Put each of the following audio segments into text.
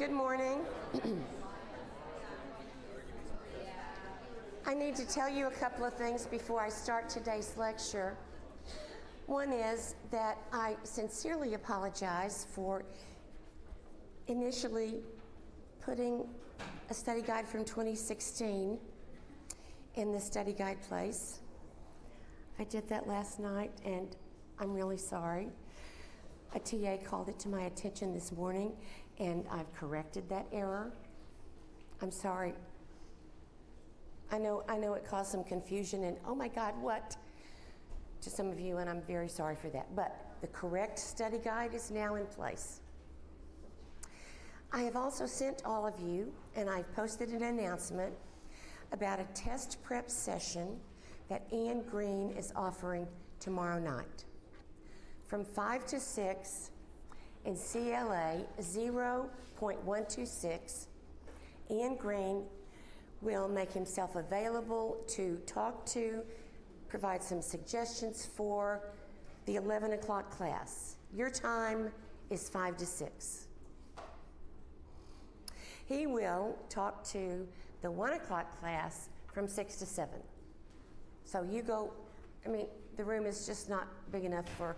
Good morning. I need to tell you a couple of things before I start today's lecture. One is that I sincerely apologize for initially putting a study guide from 2016 in the study guide place. I did that last night and I'm really sorry. A TA called it to my attention this morning and I've corrected that error. I'm sorry. I know it caused some confusion and oh my God, what? To some of you, and I'm very sorry for that. But the correct study guide is now in place. I have also sent all of you, and I've posted an announcement about a test prep session that Ian Green is offering tomorrow night. From 5 to 6 in CLA 0.126, Ian Green will make himself available to talk to, provide some suggestions for the 11 o'clock class. Your time is 5 to 6. He will talk to the 1 o'clock class from 6 to 7. So you go, the room is just not big enough for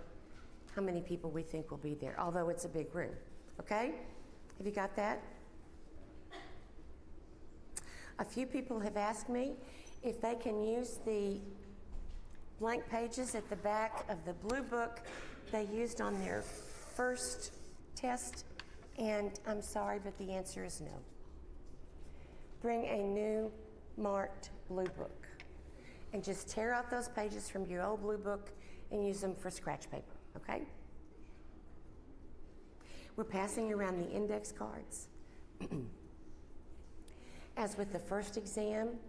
how many people we think will be there, although it's a big room. Okay? Have you got that? A few people have asked me if they can use the blank pages at the back of the blue book they used on their first test, and I'm sorry, but the answer is no. Bring a new marked blue book and just tear out those pages from your old blue book and use them for scratch paper, okay? We're passing around the index cards. As with the first exam,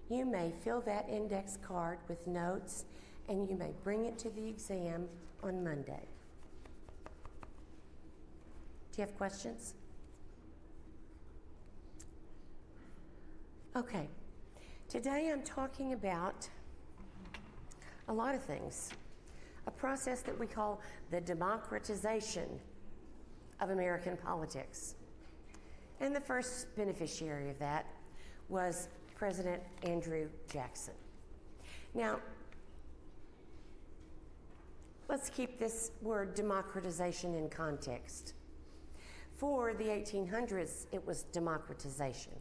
you may fill that index card with notes and you may bring it to the exam on Monday. Do you have questions? Okay, today I'm talking about a lot of things. A process that we call the democratization of American politics. And the first beneficiary of that was President Andrew Jackson. Now, let's keep this word democratization in context. For the 1800s, it was democratization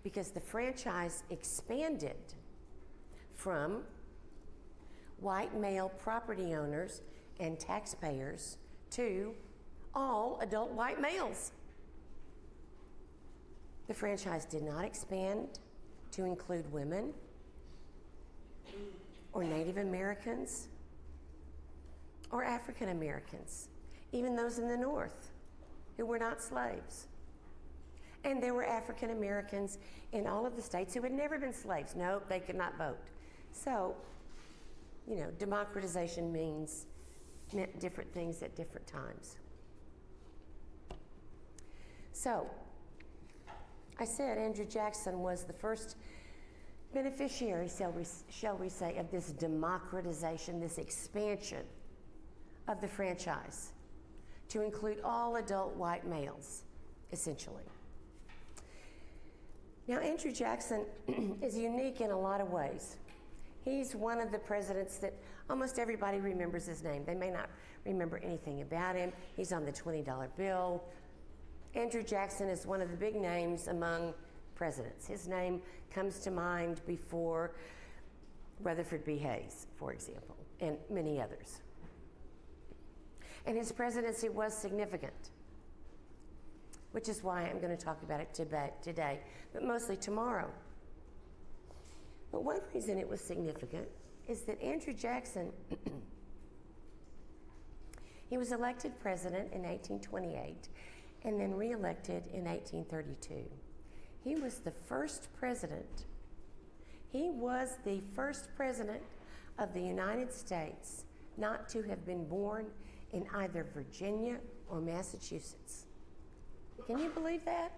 because the franchise expanded from white male property owners and taxpayers to all adult white males. The franchise did not expand to include women or Native Americans or African Americans, even those in the North who were not slaves. And there were African Americans in all of the states who had never been slaves. Nope, they could not vote. So, democratization meant different things at different times. So, I said Andrew Jackson was the first beneficiary, shall we say, of this democratization, this expansion of the franchise to include all adult white males, essentially. Now, Andrew Jackson is unique in a lot of ways. He's one of the presidents that almost everybody remembers his name. They may not remember anything about him. He's on the $20 bill. Andrew Jackson is one of the big names among presidents. His name comes to mind before Rutherford B. Hayes, for example, and many others. And his presidency was significant, which is why I'm going to talk about it today, but mostly tomorrow. But one reason it was significant is that Andrew Jackson, he was elected president in 1828 and then re-elected in 1832. He was the first president. He was the first president of the United States not to have been born in either Virginia or Massachusetts. Can you believe that?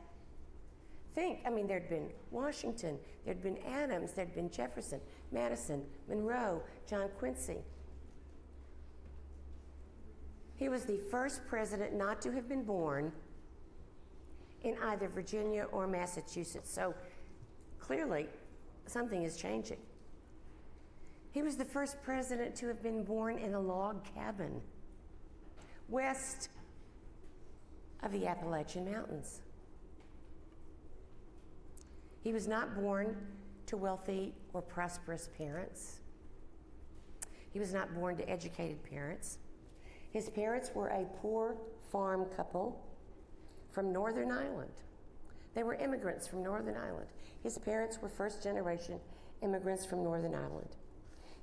There'd been Washington, there'd been Adams, there'd been Jefferson, Madison, Monroe, John Quincy. He was the first president not to have been born in either Virginia or Massachusetts. So clearly, something is changing. He was the first president to have been born in a log cabin west of the Appalachian Mountains. He was not born to wealthy or prosperous parents. He was not born to educated parents. His parents were a poor farm couple from Northern Ireland. They were immigrants from Northern Ireland. His parents were first generation immigrants from Northern Ireland.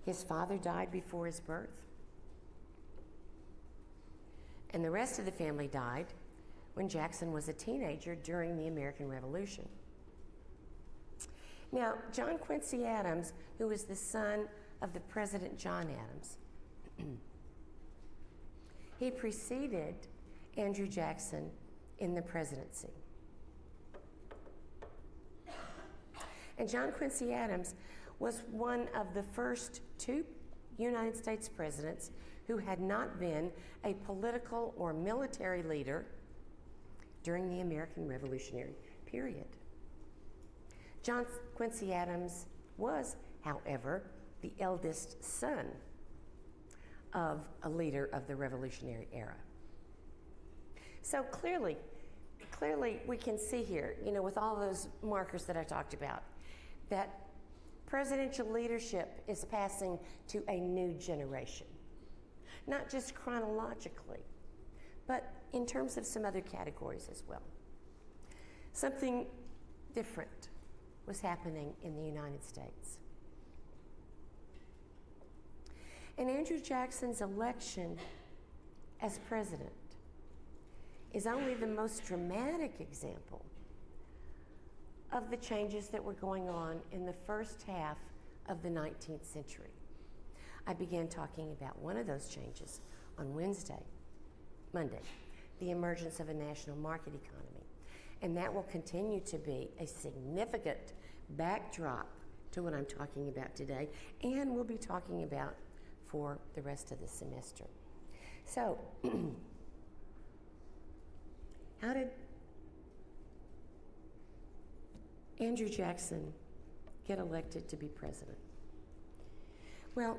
His father died before his birth. And the rest of the family died when Jackson was a teenager during the American Revolution. Now, John Quincy Adams, who was the son of the President John Adams, he preceded Andrew Jackson in the presidency. And John Quincy Adams was one of the first two United States presidents who had not been a political or military leader during the American Revolutionary period. John Quincy Adams was, however, the eldest son of a leader of the Revolutionary era. So clearly we can see here, with all those markers that I talked about, that presidential leadership is passing to a new generation. Not just chronologically, but in terms of some other categories as well. Something different was happening in the United States. And Andrew Jackson's election as president is only the most dramatic example of the changes that were going on in the first half of the 19th century. I began talking about one of those changes on Monday, the emergence of a national market economy. And that will continue to be a significant backdrop to what I'm talking about today, and we'll be talking about for the rest of the semester. So, how did Andrew Jackson get elected to be president? Well,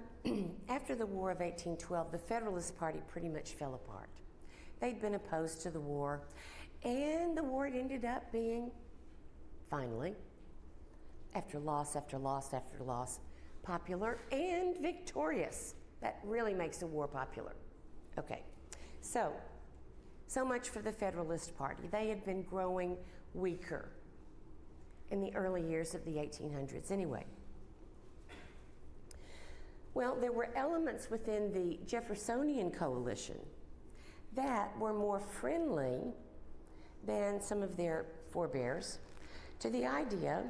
after the War of 1812, the Federalist Party pretty much fell apart. They'd been opposed to the war, and the war ended up being, finally, after loss after loss after loss, popular and victorious. That really makes a war popular. Okay, so much for the Federalist Party. They had been growing weaker in the early years of the 1800s anyway. Well, there were elements within the Jeffersonian coalition that were more friendly than some of their forebears to the idea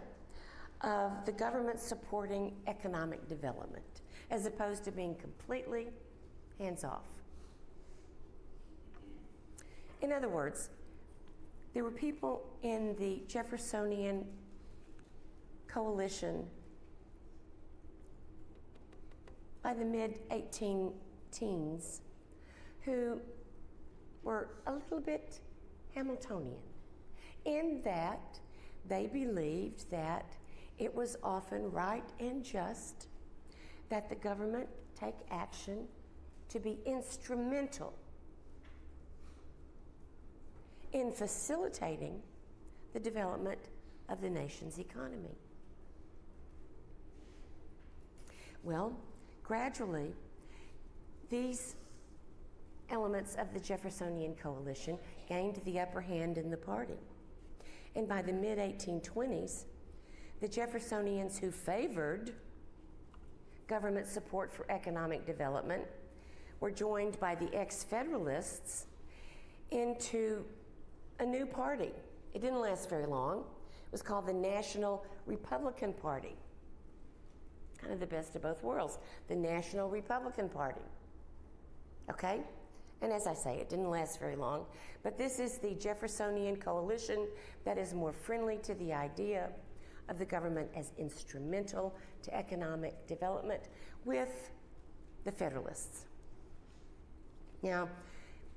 of the government supporting economic development as opposed to being completely hands-off. In other words, there were people in the Jeffersonian coalition by the mid-18-teens who were a little bit Hamiltonian in that they believed that it was often right and just that the government take action to be instrumental in facilitating the development of the nation's economy. Well, gradually, these elements of the Jeffersonian coalition gained the upper hand in the party. And by the mid-1820s, the Jeffersonians who favored government support for economic development were joined by the ex-Federalists into a new party. It didn't last very long. It was called the National Republican Party. Kind of the best of both worlds, the National Republican Party. Okay? And as I say, it didn't last very long, but this is the Jeffersonian coalition that is more friendly to the idea of the government as instrumental to economic development with the Federalists. Now,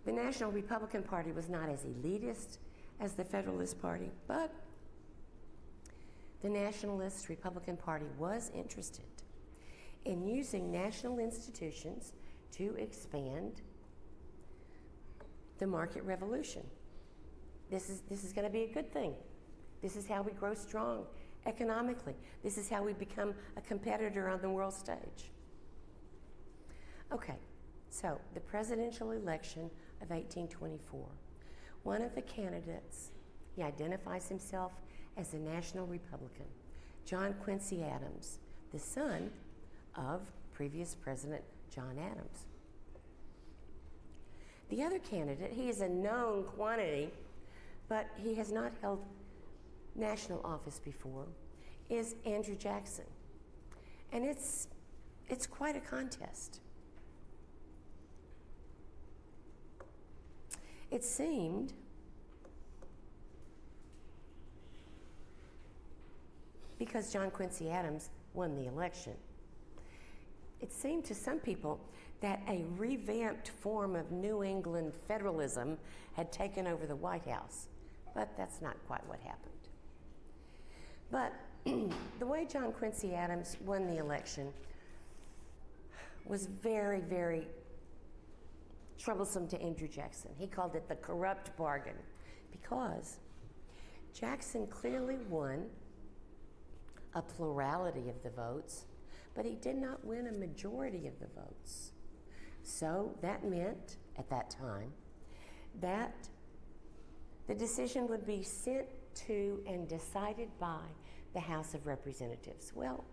the National Republican Party was not as elitist as the Federalist Party, but the Nationalist Republican Party was interested in using national institutions to expand the market revolution. This is going to be a good thing. This is how we grow strong economically. This is how we become a competitor on the world stage. Okay, so the presidential election of 1824. One of the candidates, he identifies himself as a national Republican, John Quincy Adams, the son of previous President John Adams. The other candidate, he is a known quantity, but he has not held national office before, is Andrew Jackson. And it's quite a contest. It seemed because John Quincy Adams won the election, it seemed to some people that a revamped form of New England federalism had taken over the White House, but that's not quite what happened. But the way John Quincy Adams won the election was very, very troublesome to Andrew Jackson. He called it the corrupt bargain because Jackson clearly won a plurality of the votes, but he did not win a majority of the votes. So that meant, at that time, that the decision would be sent to and decided by the House of Representatives. Well,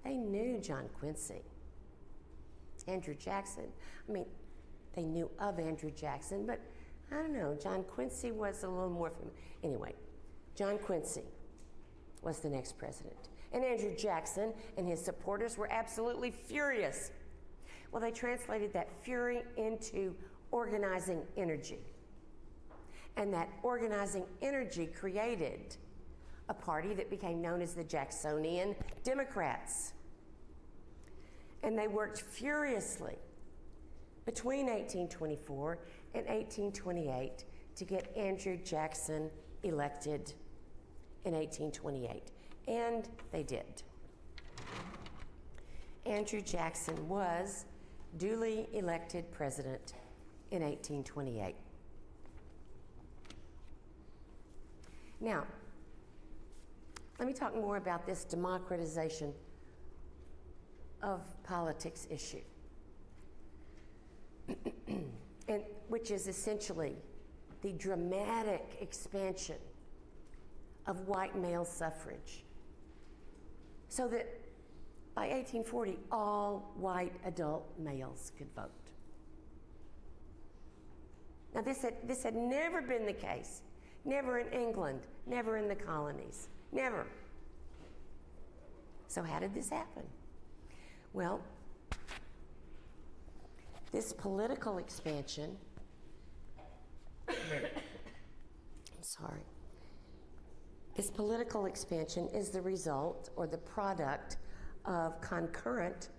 they knew John Quincy. Andrew Jackson, they knew of Andrew Jackson, but I don't know, John Quincy was a little more familiar. Anyway, John Quincy was the next president. And Andrew Jackson and his supporters were absolutely furious. Well, they translated that fury into organizing energy. And that organizing energy created a party that became known as the Jacksonian Democrats. And they worked furiously between 1824 and 1828 to get Andrew Jackson elected in 1828. And they did. Andrew Jackson was duly elected president in 1828. Now, let me talk more about this democratization of politics issue, and which is essentially the dramatic expansion of white male suffrage, so that by 1840, all white adult males could vote. Now, this had never been the case. Never in England, never in the colonies, never. So how did this happen? Well, this political expansion, this political expansion is the result or the product of concurrent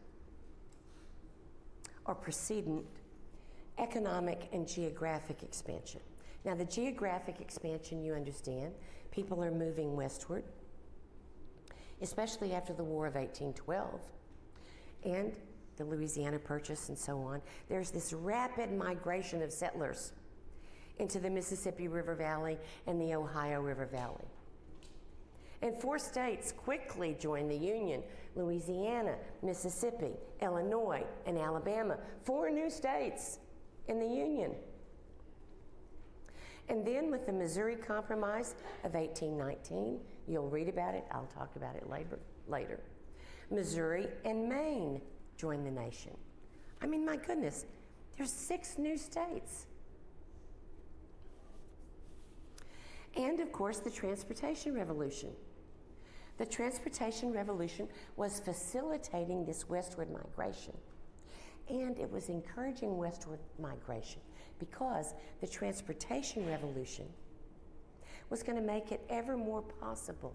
or precedent economic and geographic expansion. Now, the geographic expansion, you understand, people are moving westward, especially after the War of 1812 and the Louisiana Purchase and so on. There's this rapid migration of settlers into the Mississippi River Valley and the Ohio River Valley. And 4 states quickly joined the Union: Louisiana, Mississippi, Illinois, and Alabama. 4 new states in the Union. And then with the Missouri Compromise of 1819, you'll read about it, I'll talk about it later. Missouri and Maine joined the nation. I mean, my goodness, there's 6 new states. And of course, the Transportation Revolution. The Transportation Revolution was facilitating this westward migration. And it was encouraging westward migration because the Transportation Revolution was going to make it ever more possible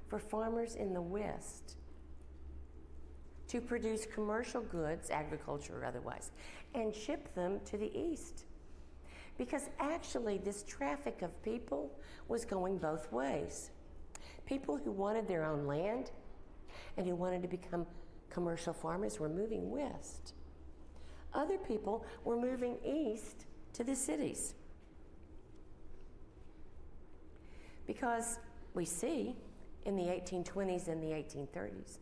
for farmers in the West to produce commercial goods, agriculture or otherwise, and ship them to the East. because actually this traffic of people was going both ways. People who wanted their own land and who wanted to become commercial farmers were moving west. Other people were moving east to the cities. Because we see in the 1820s and the 1830s,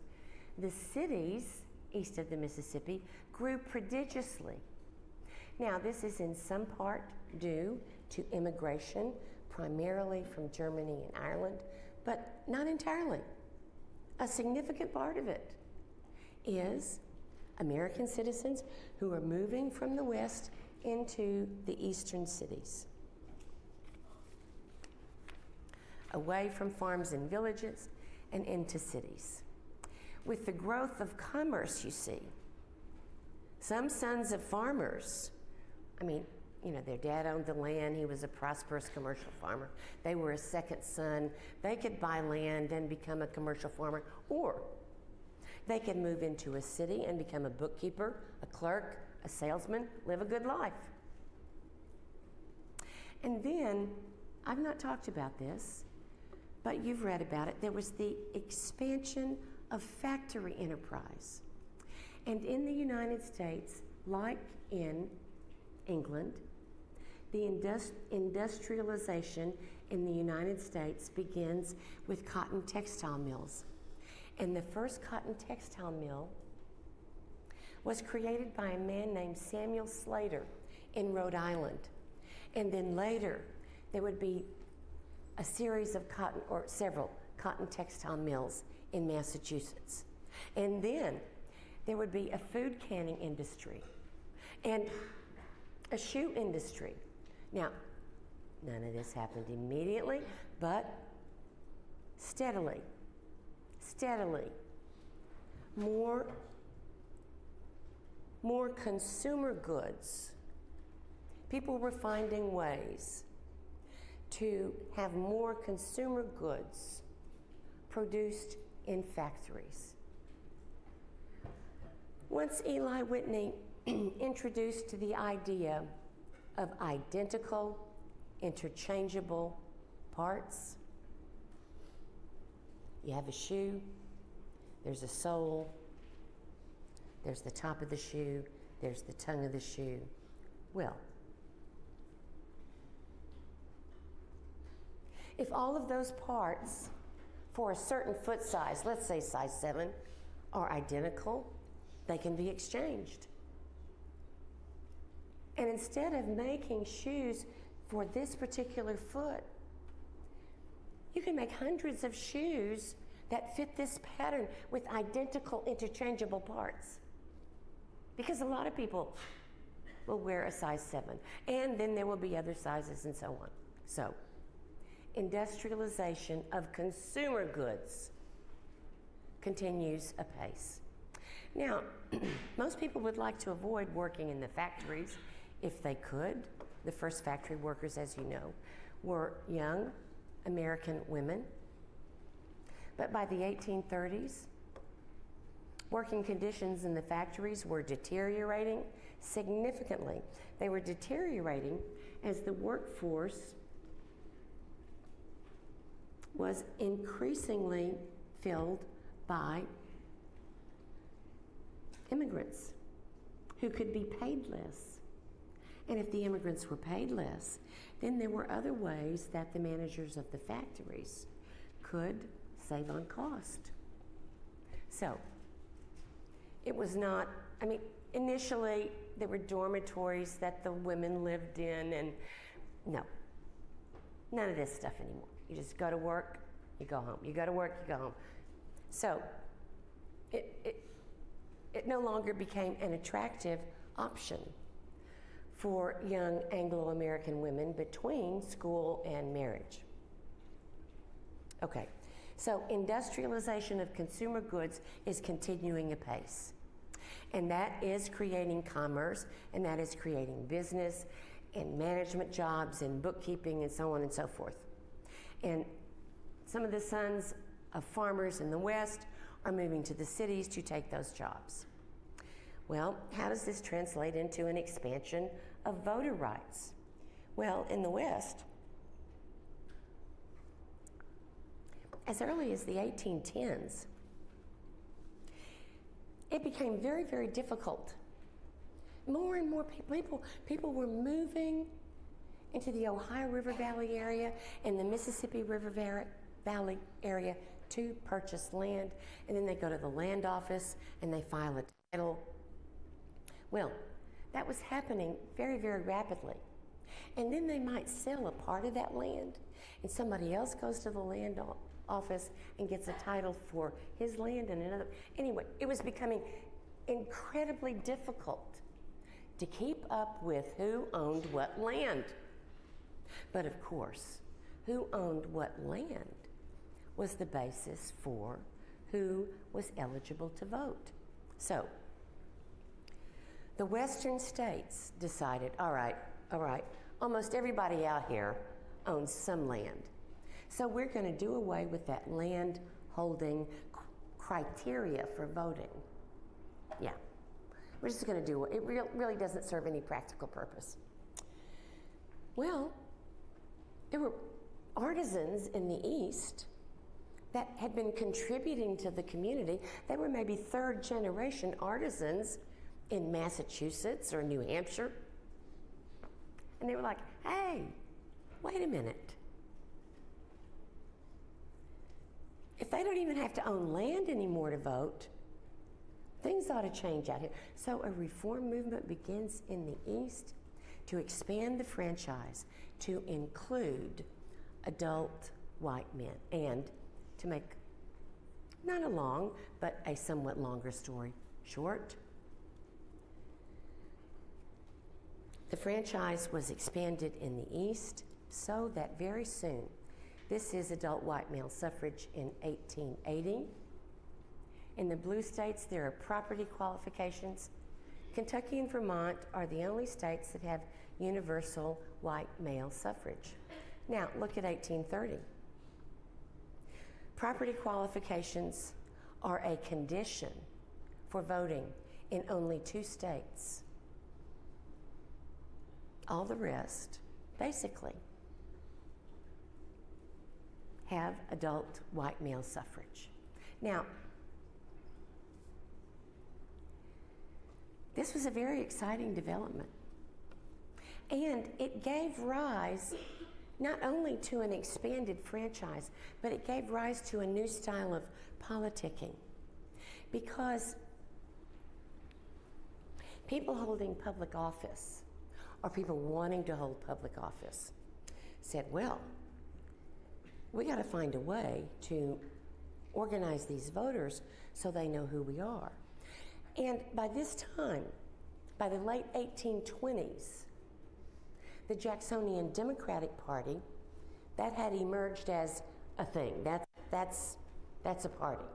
the cities east of the Mississippi grew prodigiously. Now, this is in some part due to immigration, primarily from Germany and Ireland, but not entirely. A significant part of it is American citizens who are moving from the west into the eastern cities, away from farms and villages and into cities. With the growth of commerce, you see, some sons of farmers, their dad owned the land, he was a prosperous commercial farmer. They were a second son. They could buy land and become a commercial farmer, or they could move into a city and become a bookkeeper, a clerk, a salesman, live a good life. And then, I've not talked about this, but you've read about it. There was the expansion of factory enterprise. And in the United States, like in England, the industrialization in the United States begins with cotton textile mills. And the first cotton textile mill was created by a man named Samuel Slater in Rhode Island. And then later, there would be a series of several cotton textile mills in Massachusetts. And then there would be a food canning industry and a shoe industry. Now, none of this happened immediately, but steadily, more consumer goods. People were finding ways to have more consumer goods produced in factories. Once Eli Whitney introduced the idea of identical, interchangeable parts, you have a shoe, there's a sole, there's the top of the shoe, there's the tongue of the shoe. Well, if all of those parts for a certain foot size, let's say size 7, are identical, they can be exchanged. And instead of making shoes for this particular foot, you can make hundreds of shoes that fit this pattern with identical interchangeable parts. Because a lot of people will wear a size 7, and then there will be other sizes and so on. So, industrialization of consumer goods continues apace. Now, most people would like to avoid working in the factories if they could. The first factory workers, as you know, were young American women. But by the 1830s, working conditions in the factories were deteriorating significantly. They were deteriorating as the workforce was increasingly filled by immigrants who could be paid less. And if the immigrants were paid less, then there were other ways that the managers of the factories could save on cost. So, it was not, initially there were dormitories that the women lived in, and no, none of this stuff anymore. You just go to work, you go home. You go to work, you go home. So, it no longer became an attractive option for young Anglo-American women between school and marriage. Okay, so industrialization of consumer goods is continuing apace. And that is creating commerce, and that is creating business and management jobs and bookkeeping and so on and so forth. And some of the sons of farmers in the West are moving to the cities to take those jobs. Well, how does this translate into an expansion of voter rights? Well, in the West, as early as the 1810s, it became very, very difficult. More and more people were moving into the Ohio River Valley area and the Mississippi River Valley area to purchase land, and then they go to the land office and they file a title. Well, that was happening very, very rapidly. And then they might sell a part of that land, and somebody else goes to the land office and gets a title for his land and another. Anyway, it was becoming incredibly difficult to keep up with who owned what land. But of course, who owned what land was the basis for who was eligible to vote. So, the western states decided, all right, almost everybody out here owns some land. So we're going to do away with that land holding criteria for voting. Yeah, we're just going to do it. It really doesn't serve any practical purpose. Well, there were artisans in the East that had been contributing to the community. They were maybe third generation artisans in Massachusetts or New Hampshire. And they were like, hey, wait a minute. If they don't even have to own land anymore to vote, things ought to change out here. So a reform movement begins in the East to expand the franchise to include adult white men, and to make not a long, but a somewhat longer story short, the franchise was expanded in the East so that very soon, this is adult white male suffrage in 1880. In the blue states, there are property qualifications. Kentucky and Vermont are the only states that have universal white male suffrage. Now, look at 1830. Property qualifications are a condition for voting in only 2 states. All the rest, basically, have adult white male suffrage. Now, this was a very exciting development. And it gave rise not only to an expanded franchise, but it gave rise to a new style of politicking. Because people holding public office, or people wanting to hold public office, said, well, we got to find a way to organize these voters so they know who we are. And by this time, by the late 1820s, the Jacksonian Democratic Party, that had emerged as a thing. That's a party.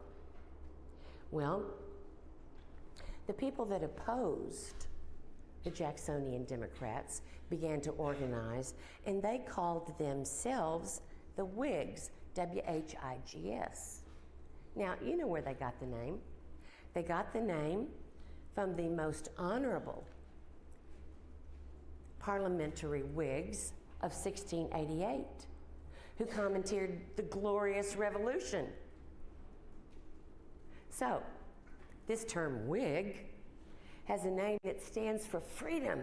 Well, the people that opposed the Jacksonian Democrats began to organize, and they called themselves the Whigs, W-H-I-G-S. Now, you know where they got the name. They got the name from the most honorable parliamentary Whigs of 1688, who commandeered the Glorious Revolution. So, this term Whig has a name that stands for freedom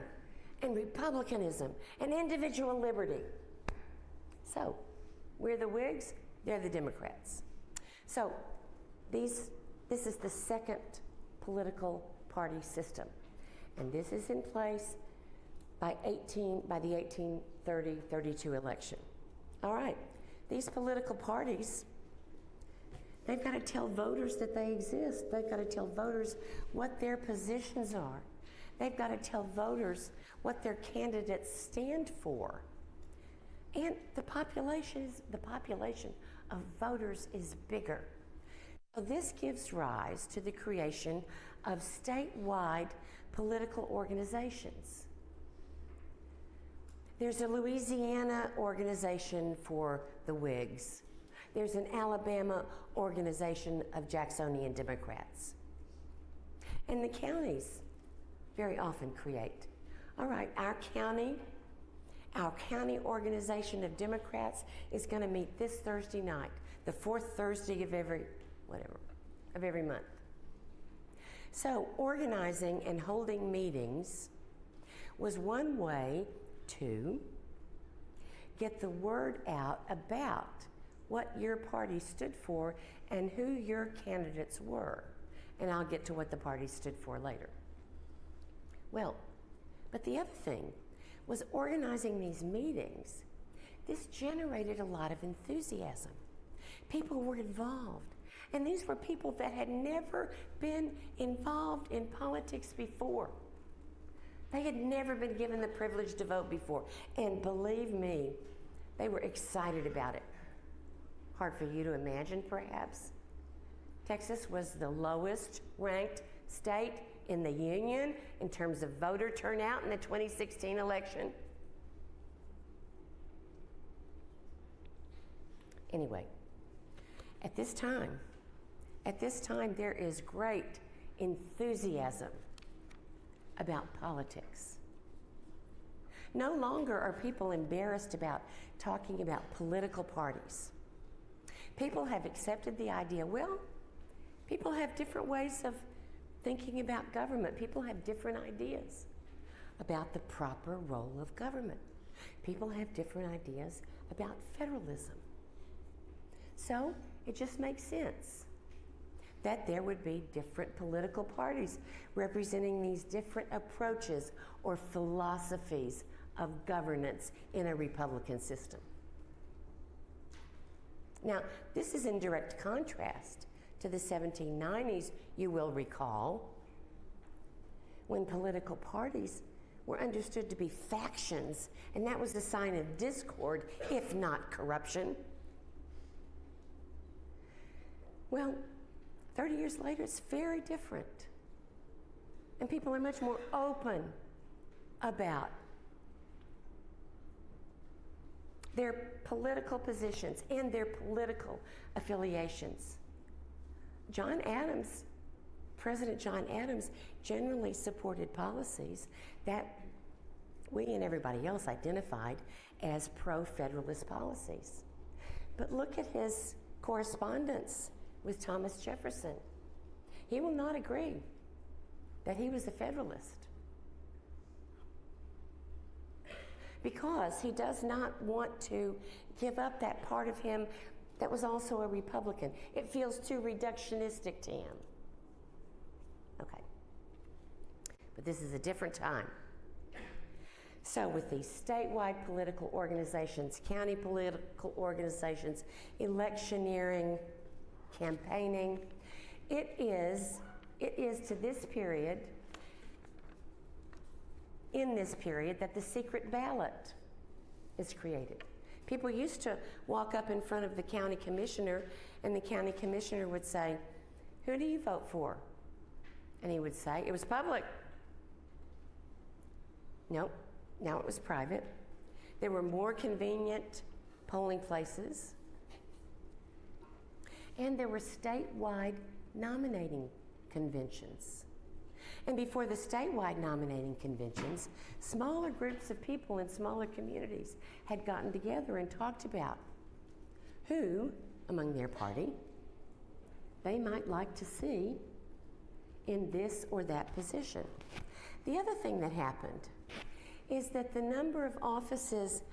and republicanism and individual liberty. So, we're the Whigs, they're the Democrats. So, this is the second political party system, and this is in place by the 1830-32 election. All right, these political parties, they've got to tell voters that they exist. They've got to tell voters what their positions are. They've got to tell voters what their candidates stand for. And the population of voters is bigger. So this gives rise to the creation of statewide political organizations. There's a Louisiana organization for the Whigs. There's an Alabama organization of Jacksonian Democrats. And the counties very often create. All right, our county Our county organization of Democrats is going to meet this Thursday night, the fourth Thursday of every month. So organizing and holding meetings was one way to get the word out about what your party stood for and who your candidates were. And I'll get to what the party stood for later. Well, but the other thing was organizing these meetings. This generated a lot of enthusiasm. People were involved. And these were people that had never been involved in politics before. They had never been given the privilege to vote before. And believe me, they were excited about it. Hard for you to imagine, perhaps. Texas was the lowest ranked state in the union in terms of voter turnout in the 2016 election. Anyway, at this time, there is great enthusiasm about politics. No longer are people embarrassed about talking about political parties. People have accepted the idea, well, people have different ways of thinking about government. People have different ideas about the proper role of government. People have different ideas about federalism. So it just makes sense that there would be different political parties representing these different approaches or philosophies of governance in a Republican system. Now, this is in direct contrast to the 1790s, you will recall, when political parties were understood to be factions, and that was a sign of discord, if not corruption. Well, 30 years later, it's very different. And people are much more open about their political positions and their political affiliations. President John Adams generally supported policies that we and everybody else identified as pro-federalist policies. But look at his correspondence with Thomas Jefferson. He will not agree that he was a Federalist because he does not want to give up that part of him that was also a Republican. It feels too reductionistic to him. Okay. But this is a different time. So with these statewide political organizations, county political organizations, electioneering, campaigning, it is to this period, in this period, that the secret ballot is created. People used to walk up in front of the county commissioner, and the county commissioner would say, "Who do you vote for?" And he would say, "It was public." Nope, now it was private. There were more convenient polling places, and there were statewide nominating conventions. And before the statewide nominating conventions, smaller groups of people in smaller communities had gotten together and talked about who, among their party, they might like to see in this or that position. The other thing that happened is that the number of offices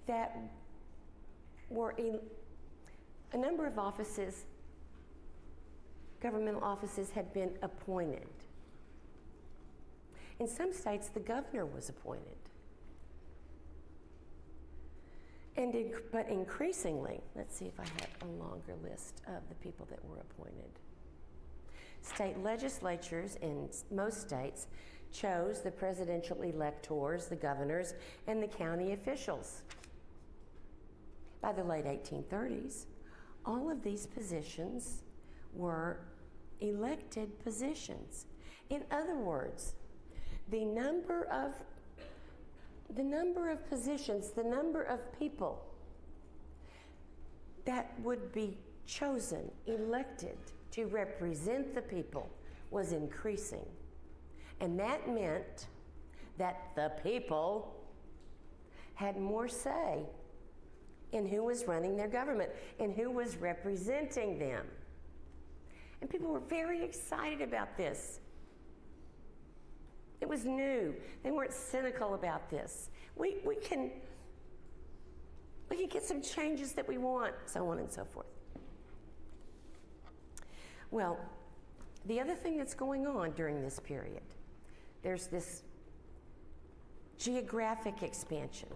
that were governmental offices had been appointed. In some states, the governor was appointed. But increasingly, let's see if I have a longer list of the people that were appointed. State legislatures in most states chose the presidential electors, the governors, and the county officials. By the late 1830s, all of these positions were elected positions. In other words, the number of positions, the number of people that would be chosen, elected to represent the people was increasing. And that meant that the people had more say in who was running their government and who was representing them. And people were very excited about this. It was new. They weren't cynical about this. We can get some changes that we want, so on and so forth. Well, the other thing that's going on during this period, there's this geographic expansion.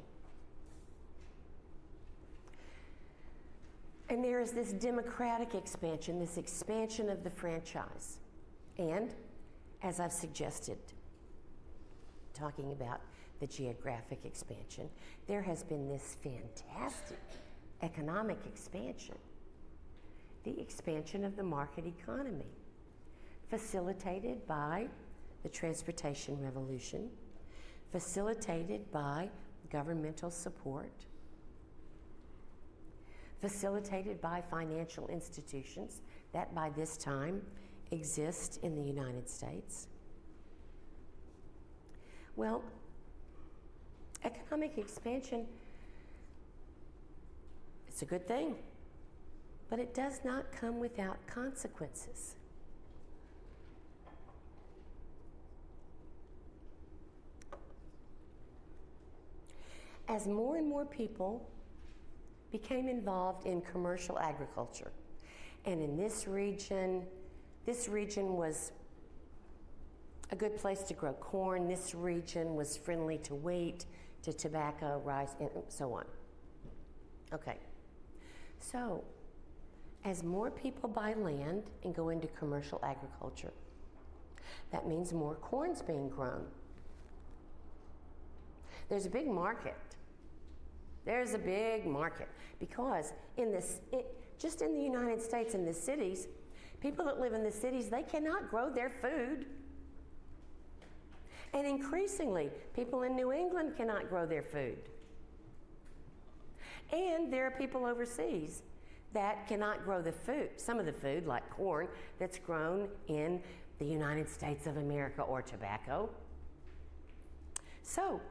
And there is this democratic expansion, this expansion of the franchise. And, as I've suggested, talking about the geographic expansion, there has been this fantastic economic expansion, the expansion of the market economy, facilitated by the transportation revolution, facilitated by governmental support, facilitated by financial institutions that by this time exist in the United States. Well, economic expansion, it's a good thing, but it does not come without consequences. As more and more people became involved in commercial agriculture, and in this region was a good place to grow corn. This region was friendly to wheat, to tobacco, rice, and so on. Okay, so as more people buy land and go into commercial agriculture, that means more corn's being grown. There's a big market. There's a big market because just in the United States, in the cities, people that live in the cities, they cannot grow their food. And increasingly, people in New England cannot grow their food. And there are people overseas that cannot grow the food, some of the food, like corn, that's grown in the United States of America, or tobacco. So,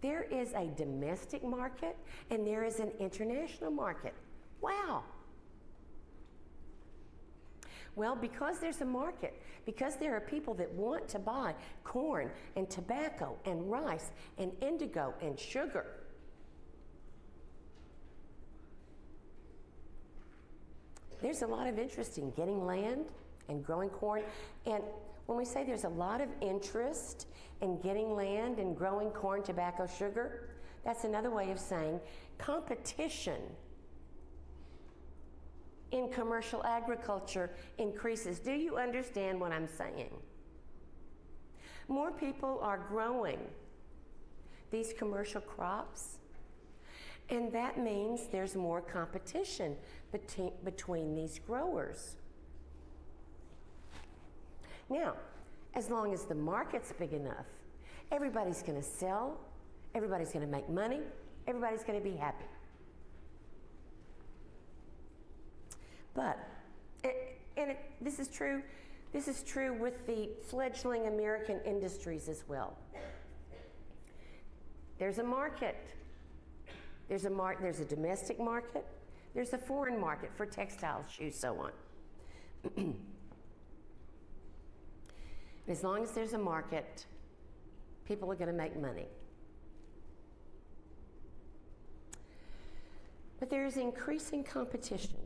there is a domestic market and there is an international market. Wow. Well, because there's a market, because there are people that want to buy corn and tobacco and rice and indigo and sugar, there's a lot of interest in getting land and growing corn. And when we say there's a lot of interest in getting land and growing corn, tobacco, sugar, that's another way of saying competition in commercial agriculture increases. Do you understand what I'm saying? More people are growing these commercial crops, and that means there's more competition between these growers. Now, as long as the market's big enough, everybody's going to sell, everybody's going to make money, everybody's going to be happy. But, this is true with the fledgling American industries as well. There's a market. There's a domestic market. There's a foreign market for textiles, shoes, so on. As long as there's a market, people are going to make money. But there is increasing competition.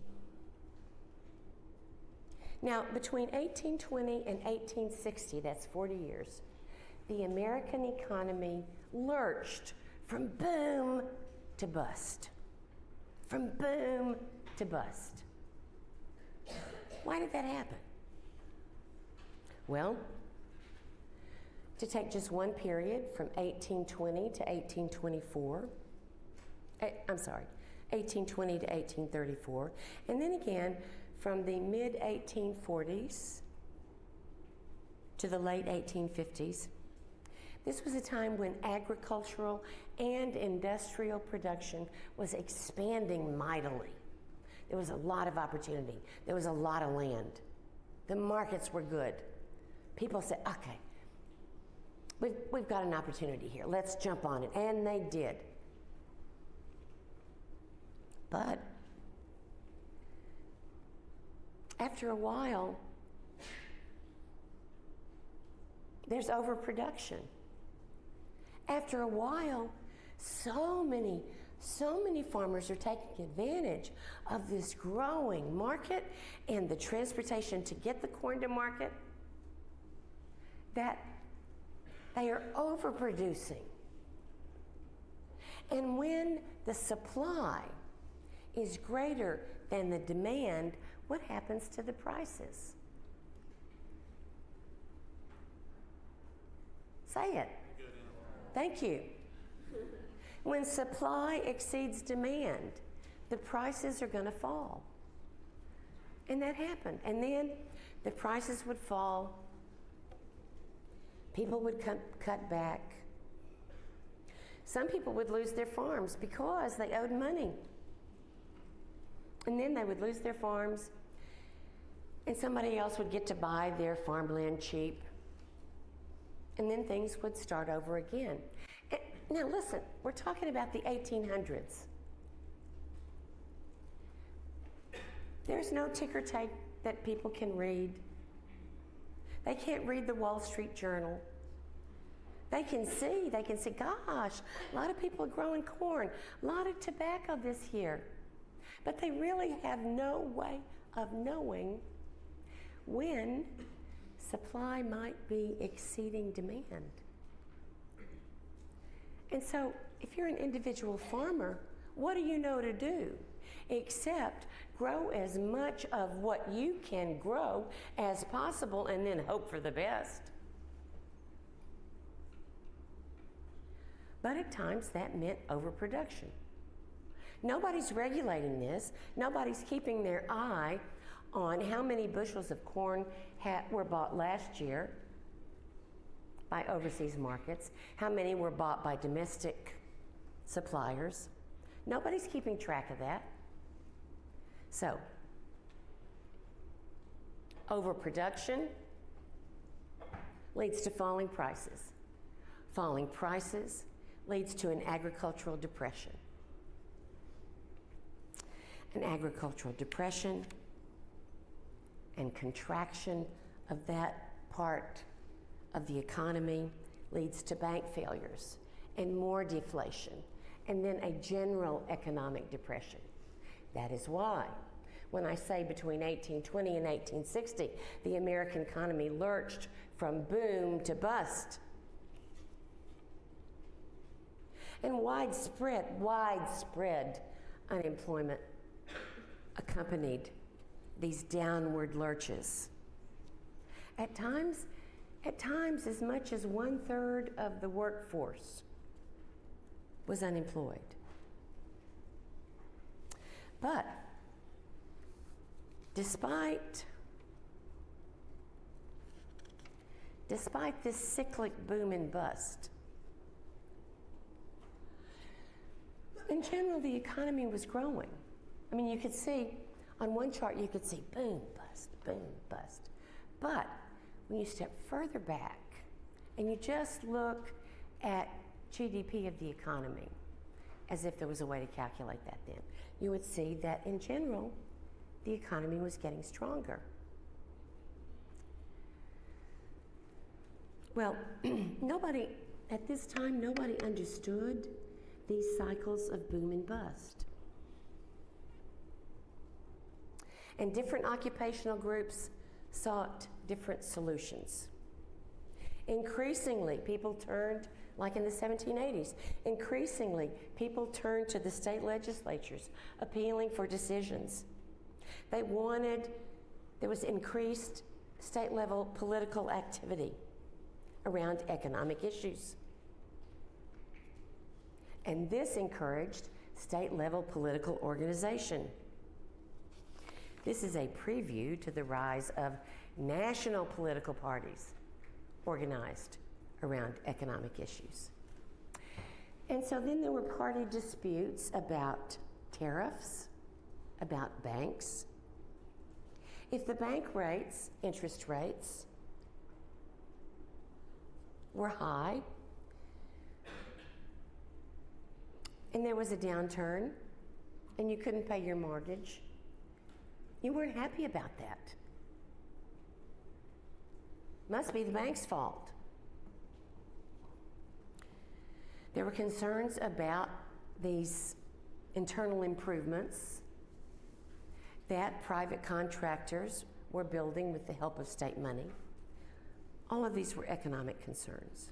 Now, between 1820 and 1860, that's 40 years, the American economy lurched from boom to bust. From boom to bust. Why did that happen? Well, to take just one period from 1820 to 1824, 1820 to 1834, and then again from the mid-1840s to the late 1850s, this was a time when agricultural and industrial production was expanding mightily. There was a lot of opportunity. There was a lot of land. The markets were good. People said, okay, we've got an opportunity here. Let's jump on it. And they did. But after a while, there's overproduction. After a while, so many farmers are taking advantage of this growing market and the transportation to get the corn to market that they are overproducing. And when the supply is greater than the demand, what happens to the prices? Say it. Thank you. When supply exceeds demand, the prices are going to fall. And that happened. And then the prices would fall. People would cut back. Some people would lose their farms because they owed money. And then they would lose their farms, and somebody else would get to buy their farmland cheap. And then things would start over again. And now listen, we're talking about the 1800s. There's no ticker tape that people can read. They can't read the Wall Street Journal. They can see, gosh, a lot of people are growing corn, a lot of tobacco this year. But they really have no way of knowing when supply might be exceeding demand. And so if you're an individual farmer, what do you know to do except grow as much of what you can grow as possible and then hope for the best? But at times that meant overproduction. Nobody's regulating this. Nobody's keeping their eye on how many bushels of corn were bought last year by overseas markets, how many were bought by domestic suppliers. Nobody's keeping track of that. So, overproduction leads to falling prices. Falling prices leads to an agricultural depression. An agricultural depression and contraction of that part of the economy leads to bank failures and more deflation, and then a general economic depression. That is why, when I say between 1820 and 1860, the American economy lurched from boom to bust. And widespread unemployment accompanied these downward lurches. At times as much as 1/3 of the workforce was unemployed. But despite this cyclic boom and bust, in general, the economy was growing. I mean, you could see, on one chart, you could see boom, bust, boom, bust. But when you step further back and you just look at GDP of the economy, as if there was a way to calculate that then, you would see that in general, the economy was getting stronger. Well, at this time, nobody understood these cycles of boom and bust. And different occupational groups sought different solutions. Increasingly, people turned, like in the 1780s, increasingly people turned to the state legislatures, appealing for decisions. There was increased state-level political activity around economic issues. And this encouraged state-level political organization. This is a preview to the rise of national political parties organized around economic issues. And so then there were party disputes about tariffs, about banks. If the bank rates, interest rates, were high, and there was a downturn, and you couldn't pay your mortgage. You weren't happy about that. Must be the bank's fault. There were concerns about these internal improvements that private contractors were building with the help of state money. All of these were economic concerns.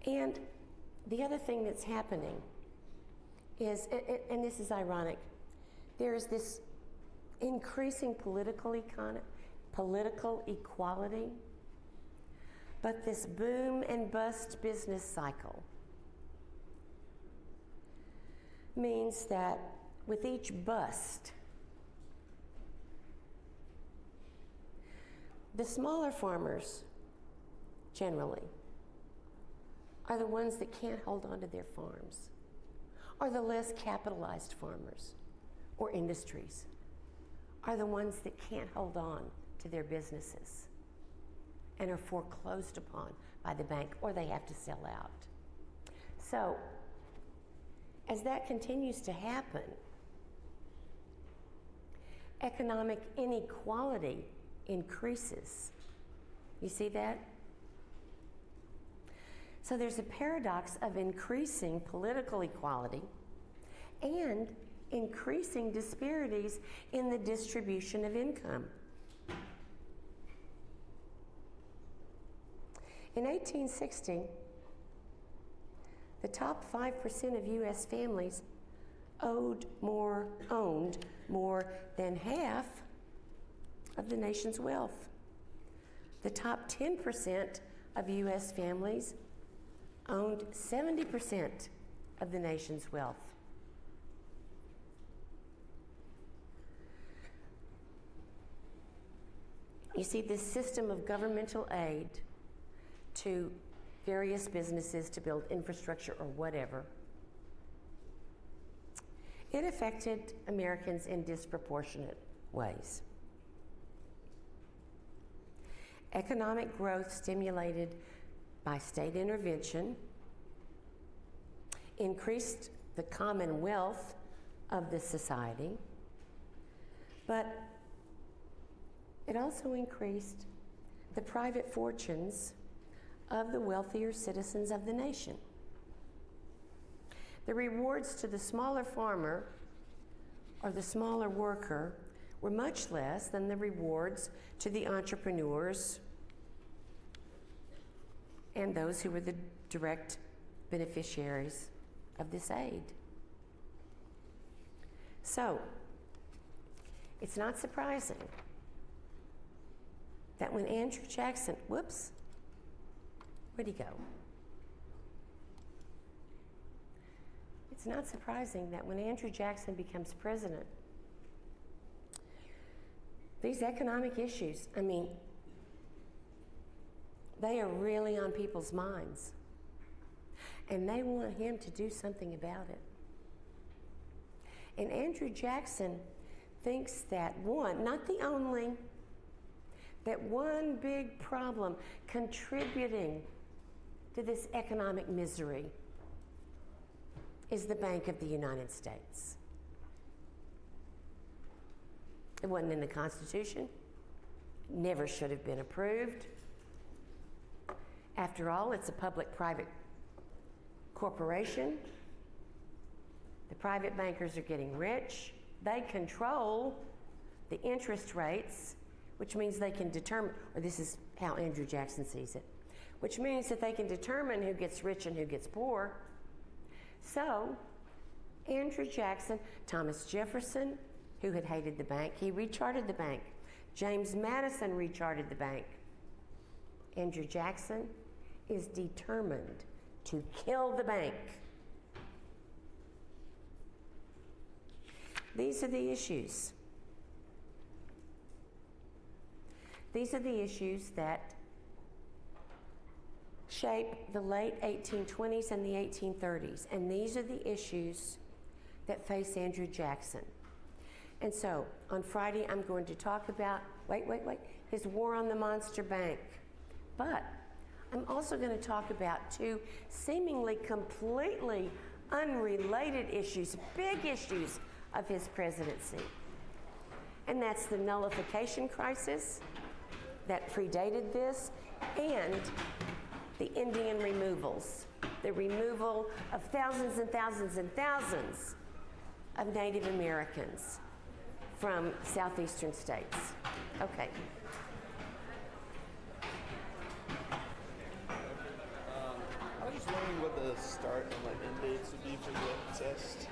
And the other thing that's happening is, and this is ironic, there is this increasing political equality, but this boom and bust business cycle means that with each bust, the smaller farmers generally are the ones that can't hold on to their farms, or the less capitalized farmers or industries are the ones that can't hold on to their businesses and are foreclosed upon by the bank, or they have to sell out. So, as that continues to happen, economic inequality increases. You see that? So there's a paradox of increasing political equality and increasing disparities in the distribution of income. In 1860, the top 5% of U.S. families owned more than half of the nation's wealth. The top 10% of U.S. families owned 70% of the nation's wealth. You see, this system of governmental aid to various businesses to build infrastructure or whatever, it affected Americans in disproportionate ways. Economic growth stimulated by state intervention increased the commonwealth of the society, but it also increased the private fortunes of the wealthier citizens of the nation. The rewards to the smaller farmer or the smaller worker were much less than the rewards to the entrepreneurs and those who were the direct beneficiaries of this aid. So, it's not surprising that when Andrew Jackson, where'd he go? It's not surprising that when Andrew Jackson becomes president, these economic issues, they are really on people's minds. And they want him to do something about it. And Andrew Jackson thinks that not the only, that one big problem contributing to this economic misery is the Bank of the United States. It wasn't in the Constitution, never should have been approved. After all, it's a public-private corporation. The private bankers are getting rich. They control the interest rates, which means they can determine, or this is how Andrew Jackson sees it, which means that they can determine who gets rich and who gets poor. So, Andrew Jackson, Thomas Jefferson, who had hated the bank, he rechartered the bank. James Madison rechartered the bank. Andrew Jackson is determined to kill the bank. These are the issues. These are the issues that shape the late 1820s and the 1830s. And these are the issues that face Andrew Jackson. And so, on Friday, I'm going to talk about, his war on the monster bank. But I'm also going to talk about two seemingly completely unrelated issues, big issues of his presidency. And that's the nullification crisis that predated this, and the Indian removals, the removal of thousands and thousands and thousands of Native Americans from southeastern states. Okay. I was just wondering what the start and end dates would be for the test.